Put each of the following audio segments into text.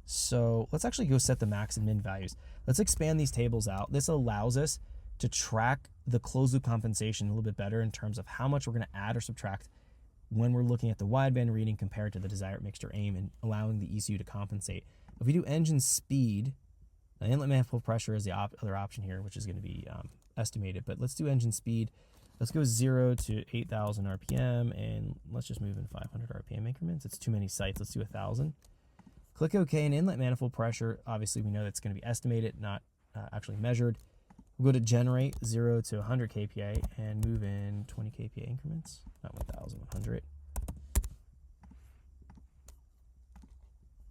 So let's actually go set the max and min values. Let's expand these tables out. This allows us to track the closed loop compensation a little bit better in terms of how much we're going to add or subtract when we're looking at the wideband reading compared to the desired mixture aim and allowing the ECU to compensate. If we do engine speed, now inlet manifold pressure is the other option here, which is going to be estimated, but let's do engine speed. Let's go 0 to 8,000 RPM, and let's just move in 500 RPM increments. It's too many sites. Let's do 1,000. Click OK, and inlet manifold pressure, obviously we know that's going to be estimated, not actually measured. We'll go to generate 0 to 100 kPa and move in 20 kPa increments, not 1,000, 100.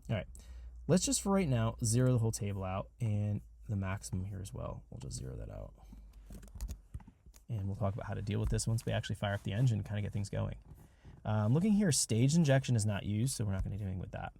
All right, let's just for right now zero the whole table out and the maximum here as well. We'll just zero that out. And we'll talk about how to deal with this once we actually fire up the engine and kind of get things going. Looking here, stage injection is not used, so we're not going to do anything with that.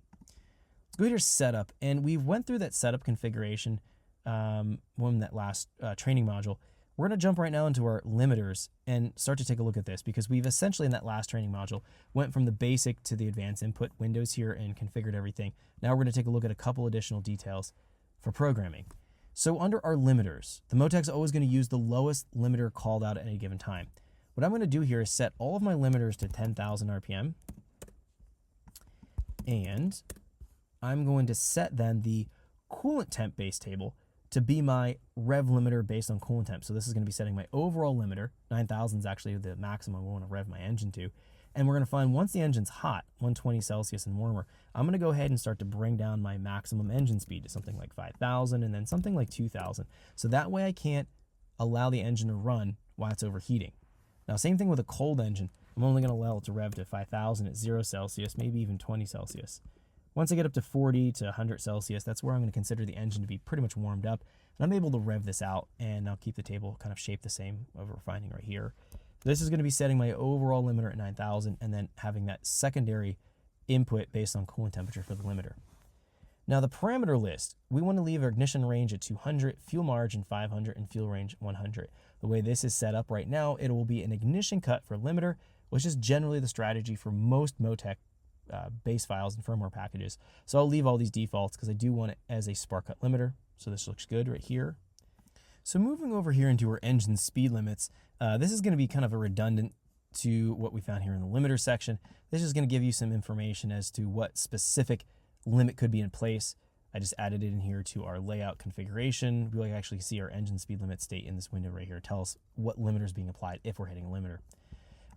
Let's go here to setup, and we went through that setup configuration when that last training module. We're going to jump right now into our limiters and start to take a look at this, because we've essentially in that last training module went from the basic to the advanced input windows here and configured everything. Now we're going to take a look at a couple additional details for programming. So under our limiters, the Motec's always going to use the lowest limiter called out at any given time. What I'm going to do here is set all of my limiters to 10,000 RPM, and I'm going to set then the coolant temp base table to be my rev limiter based on coolant temp. So this is going to be setting my overall limiter. 9,000 is actually the maximum I want to rev my engine to. And we're going to find once the engine's hot, 120 Celsius and warmer, I'm going to go ahead and start to bring down my maximum engine speed to something like 5,000 and then something like 2,000. So that way I can't allow the engine to run while it's overheating. Now, same thing with a cold engine. I'm only going to allow it to rev to 5,000 at 0 Celsius, maybe even 20 Celsius. Once I get up to 40 to 100 Celsius, that's where I'm going to consider the engine to be pretty much warmed up. And I'm able to rev this out, and I'll keep the table kind of shaped the same of what we're finding right here. This is going to be setting my overall limiter at 9,000 and then having that secondary input based on coolant temperature for the limiter. Now the parameter list, we want to leave our ignition range at 200, fuel margin 500, and fuel range 100. The way this is set up right now, it will be an ignition cut for limiter, which is generally the strategy for most Motec base files and firmware packages. So I'll leave all these defaults because I do want it as a spark cut limiter. So this looks good right here. So moving over here into our engine speed limits, this is going to be kind of a redundant to what we found here in the limiter section. This is going to give you some information as to what specific limit could be in place. I just added it in here to our layout configuration. We'll actually see our engine speed limit state in this window right here. Tell us what limiter is being applied if we're hitting a limiter.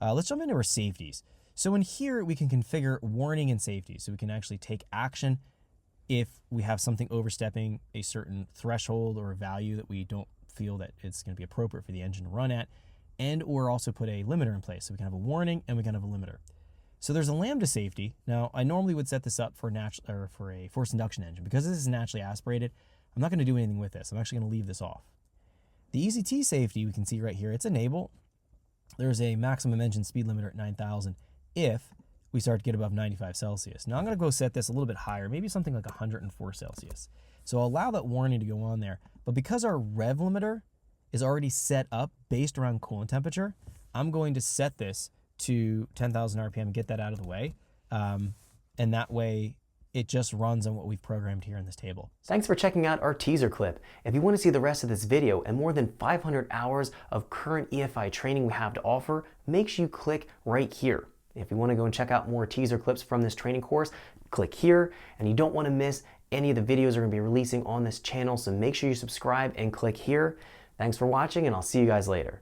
Let's jump into our safeties. So in here, we can configure warning and safety. So we can actually take action if we have something overstepping a certain threshold or a value that we don't feel that it's going to be appropriate for the engine to run at, and or also put a limiter in place. So we can have a warning and we can have a limiter. So there's a lambda safety. Now I normally would set this up for a forced induction engine. Because this is naturally aspirated, I'm not going to do anything with this. I'm actually going to leave this off. The ECT safety, we can see right here, it's enable. There's a maximum engine speed limiter at 9,000 if we start to get above 95 Celsius. Now I'm going to go set this a little bit higher, maybe something like 104 Celsius. So I'll allow that warning to go on there. But because our rev limiter is already set up based around coolant temperature, I'm going to set this to 10,000 RPM and get that out of the way. And that way it just runs on what we've programmed here in this table. Thanks for checking out our teaser clip. If you want to see the rest of this video and more than 500 hours of current EFI training we have to offer, make sure you click right here. If you want to go and check out more teaser clips from this training course, click here, and you don't want to miss any of the videos we're going to be releasing on this channel, so make sure you subscribe and click here. Thanks for watching, and I'll see you guys later.